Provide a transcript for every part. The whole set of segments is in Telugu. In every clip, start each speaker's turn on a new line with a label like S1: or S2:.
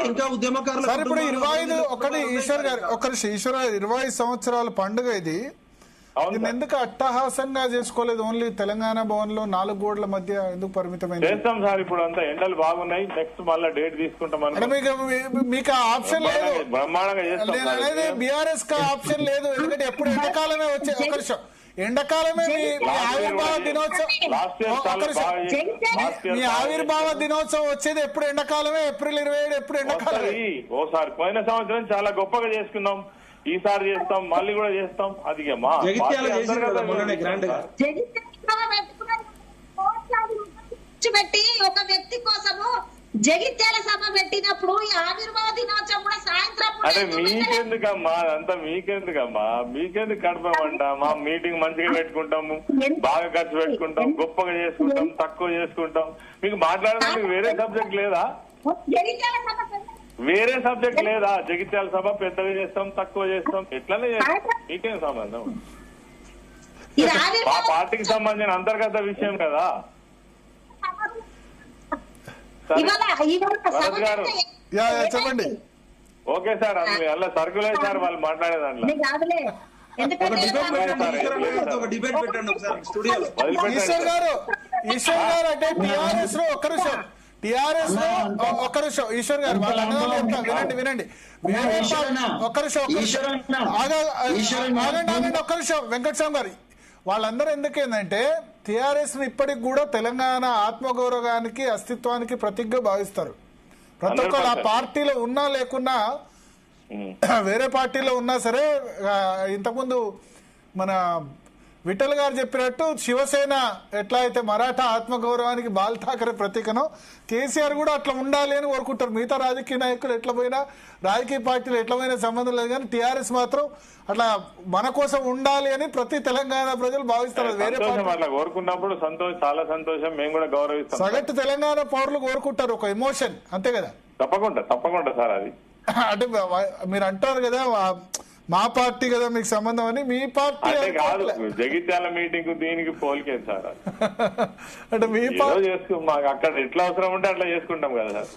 S1: ఇంకా ఉద్యమకారులు.
S2: సార్ ఇప్పుడు 25 ఒకటి ఈశ్వర్ గారు 25 సంవత్సరాల పండుగ ఇది. ఎందుకు అట్టహాసంగా చేసుకోలేదు? ఓన్లీ తెలంగాణ భవన్ లో 4 గోడల మధ్య ఎందుకు పరిమితమైంది?
S3: చేస్తాం సార్, ఇప్పుడు అంతా ఎండలు బాగున్నాయి, నెక్స్ట్ మళ్ళీ డేట్ తీసుకుంటాం.
S2: మీకు ఆప్షన్ లేదు,
S3: బ్రహ్మాండంగా చేస్తాం
S2: అనేది బీఆర్ఎస్ కా ఆప్షన్ లేదు. ఎందుకంటే ఎప్పుడు ఎండాకాలమే వచ్చే ఒక నిమిషం, ఎండాకాలమే మీ ఆవిర్భావ దినోత్సవం, మీ ఆవిర్భావ దినోత్సవం వచ్చేది ఎప్పుడు ఎండాకాలమే, ఏప్రిల్ 27 ఎప్పుడు ఎండాకాలమే.
S3: ఓసారి పోయిన సంవత్సరం చాలా గొప్పగా చేసుకున్నాం, ఈసారి చేస్తాం, మళ్ళీ కూడా చేస్తాం. అది
S4: పెట్టి ఒక వ్యక్తి కోసము జగిత్యాల సభ పెట్టినప్పుడు ఈ ఆవిర్భావ దినోత్సవం కూడా సాయంత్రం.
S3: అదే మీకెందుకమ్మా, అంతా మీకెందుకు కడపమంట? మా మీటింగ్ మంచిగా పెట్టుకుంటాము, బాగా ఖర్చు పెట్టుకుంటాం, గొప్పగా చేసుకుంటాం, తక్కువ చేసుకుంటాం. మీకు మాట్లాడడానికి వేరే సబ్జెక్ట్ లేదా? జగిత్యాల సభ పెద్దగా చేస్తాం, తక్కువ చేస్తాం, ఎట్లనే చేస్తాం, మీకేం సంబంధం? మా పార్టీకి సంబంధించిన అంతర్గత విషయం కదా. భరత్ గారు
S2: చెప్పండి.
S3: ఓకే సార్, అలా సర్కులర్ సార్ వాళ్ళు మాట్లాడే దాంట్లో
S2: ఈశ్వర్ గారు అంటే టిఆర్ఎస్ లో టిఆర్ఎస్ లో ఒక్క నిమిషం ఈశ్వర్ గారు వాళ్ళ వినండి ఒక్క నిమిషం వెంకటస్వామి గారు, వాళ్ళందరూ ఎందుకేందంటే టిఆర్ఎస్ ని ఇప్పటికి కూడా తెలంగాణ ఆత్మగౌరవానికి అస్తిత్వానికి ప్రతీకగా భావిస్తారు. ప్రతి ఒక్కరు ఆ పార్టీలో ఉన్నా లేకున్నా, వేరే పార్టీలో ఉన్నా సరే. ఇంతకుముందు మన విఠల్ గారు చెప్పినట్టు శివసేన ఎట్లా అయితే మరాఠా ఆత్మగౌరవానికి బాల్ ఠాకరే ప్రతీకనో, కేసీఆర్ కూడా అట్లా ఉండాలి అని కోరుకుంటారు. మిగతా రాజకీయ నాయకులు ఎట్లా పోయినా, రాజకీయ పార్టీలు ఎట్లా పోయినా సంబంధం లేదు, కానీ టీఆర్ఎస్ మాత్రం అట్లా మన కోసం ఉండాలి అని ప్రతి తెలంగాణ ప్రజలు భావిస్తారు. వేరే
S3: అట్లా కోరుకున్నప్పుడు చాలా సంతోషం, మేము కూడా గౌరవిస్తాం.
S2: సగటు తెలంగాణ పౌరులు కోరుకుంటారు, ఒక ఎమోషన్, అంతే కదా?
S3: తప్పకుండా సార్. అది
S2: అంటే మీరు అంటారు కదా మా పార్టీ కదా మీకు సంబంధం అని, మీ పార్టీ
S3: కాదు. జగిత్యాల మీటింగ్ దీనికి పోలికే సార్.
S2: అంటే మీ
S3: మాకు అక్కడ ఎట్లా అవసరం ఉంటే అట్లా చేసుకుంటాం కదా సార్.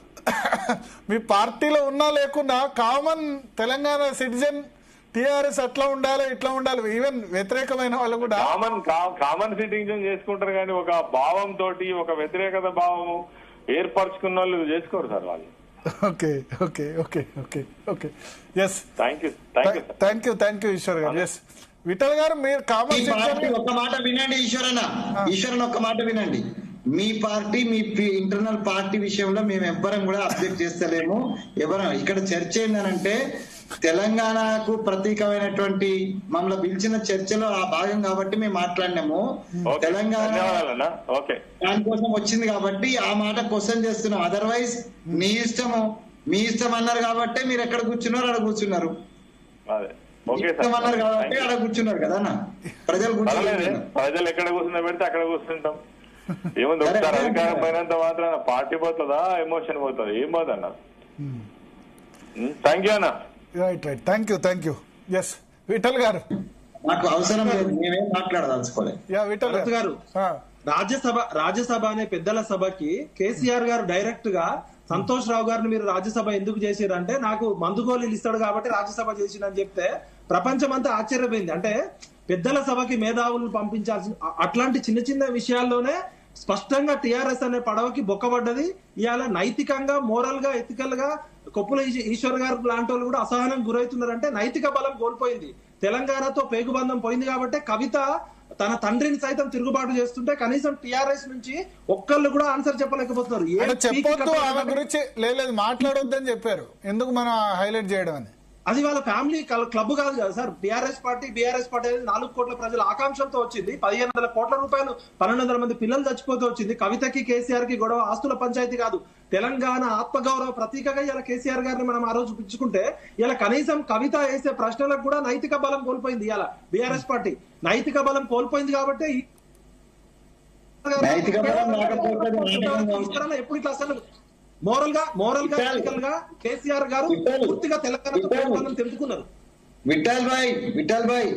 S2: మీ పార్టీలో ఉన్నా లేకున్నా కామన్ తెలంగాణ సిటిజన్ టిఆర్ఎస్ అట్లా ఉండాలి, ఇట్లా ఉండాలి, ఈవెన్ వ్యతిరేకమైన వాళ్ళు కూడా
S3: కామన్ సిటిజన్ చేసుకుంటారు. కానీ ఒక భావం తోటి ఒక వ్యతిరేకత భావము ఏర్పరచుకున్న వాళ్ళు చేసుకోరు సార్ వాళ్ళు.
S2: Okay okay okay okay okay yes,
S3: thank
S2: you Eshwar garu. Yes Vithal గారు, మీరు కామన్
S1: ఒక మాట వినండి ఈశ్వరన్ ఒక్క మాట వినండి. మీ పార్టీ మీ ఇంటర్నల్ పార్టీ విషయంలో మేము ఎవ్వరం కూడా అబ్జెక్ట్ చేస్తలేము. ఇక్కడ చర్చ ఏంటంటే తెలంగాణకు ప్రతీకమైనటువంటి మమ్మల్ని పిలిచిన చర్చలో ఆ భాగం కాబట్టి మేము మాట్లాడినాము. తెలంగాణ దానికోసం వచ్చింది కాబట్టి ఆ మాట క్వశ్చన్ చేస్తున్నాం. అదర్వైజ్ మీ ఇష్టం అన్నారు కాబట్టి మీరు ఎక్కడ కూర్చున్నారు అక్కడ కూర్చున్నారు, ఇష్టం అన్నారు కాబట్టి అక్కడ కూర్చున్నారు కదా. ప్రజలు
S3: ఎక్కడ కూర్చున్నా పెడితే అక్కడ కూర్చుంటాం. ఏముంది, ఒకసారి అధికారం పోయినంత మాత్రాన పార్టీ పోతుందా, ఎమోషన్ పోతుందా? ఏం పోదు అన్న. థ్యాంక్ యూ అన్న.
S2: Right thank you. Yes Vithal garu,
S1: మాకు అవసరం లేదు, మేమేం మాట్లాడదలుచుకోలేదు.
S2: విఠల్ గారు,
S5: రాజ్యసభ అనే పెద్దల సభకి కేసీఆర్ గారు డైరెక్ట్ గా సంతోష్ రావు గారిని మీరు రాజ్యసభ ఎందుకు చేసిరంటే నాకు మందుగోళీలు ఇస్తాడు కాబట్టి రాజ్యసభ చేసిందని చెప్తే ప్రపంచం అంతా ఆశ్చర్యపోయింది. అంటే పెద్దల సభకి మేధావులను పంపించాల్సిన అట్లాంటి చిన్న చిన్న విషయాల్లోనే స్పష్టంగా టిఆర్ఎస్ అనే పడవకి బొక్కబడ్డది. ఇవాళ నైతికంగా, మోరల్ గా, ఎథికల్ గా కొప్పుల ఈశ్వర్ గారు లాంటి వాళ్ళు కూడా అసహనం గురవుతున్నారంటే నైతిక బలం కోల్పోయింది. తెలంగాణతో పేగుబంధం పోయింది కాబట్టి కవిత తన తండ్రిని సైతం తిరుగుబాటు చేస్తుంటే కనీసం టిఆర్ఎస్ నుంచి ఒక్కళ్ళు కూడా ఆన్సర్ చెప్పలేకపోతున్నారు.
S2: చెప్పొద్దు ఆమె గురించి, లేదు మాట్లాడొద్దని చెప్పారు. ఎందుకు మనం హైలైట్ చేయడం అని?
S5: అది వాళ్ళ ఫ్యామిలీ క్లబ్ కాదు కదా సార్. బీఆర్ఎస్ పార్టీ అనేది 4 కోట్ల ప్రజల ఆకాంక్షలతో వచ్చింది. 1500 కోట్ల రూపాయలు 1200 మంది పిల్లలు చచ్చిపోతూ వచ్చింది. కవితకి కేసీఆర్ కి గొడవ ఆస్తుల పంచాయతీ కాదు, తెలంగాణ ఆత్మగౌరవ ప్రతీకగా ఇలా కేసీఆర్ గారిని మనం ఆ రోజు పిచ్చుకుంటే ఇలా కనీసం కవిత వేసే ప్రశ్నలకు కూడా నైతిక బలం కోల్పోయింది. ఇలా బీఆర్ఎస్ పార్టీ నైతిక బలం కోల్పోయింది కాబట్టి ఎప్పుడు ఇట్లా అసలు మోరల్ గా ఎథికల్ గా కేసీఆర్ గారు పూర్తిగా తెలంగాణ తెలుసుకున్నారు.
S1: విఠల్ భాయ్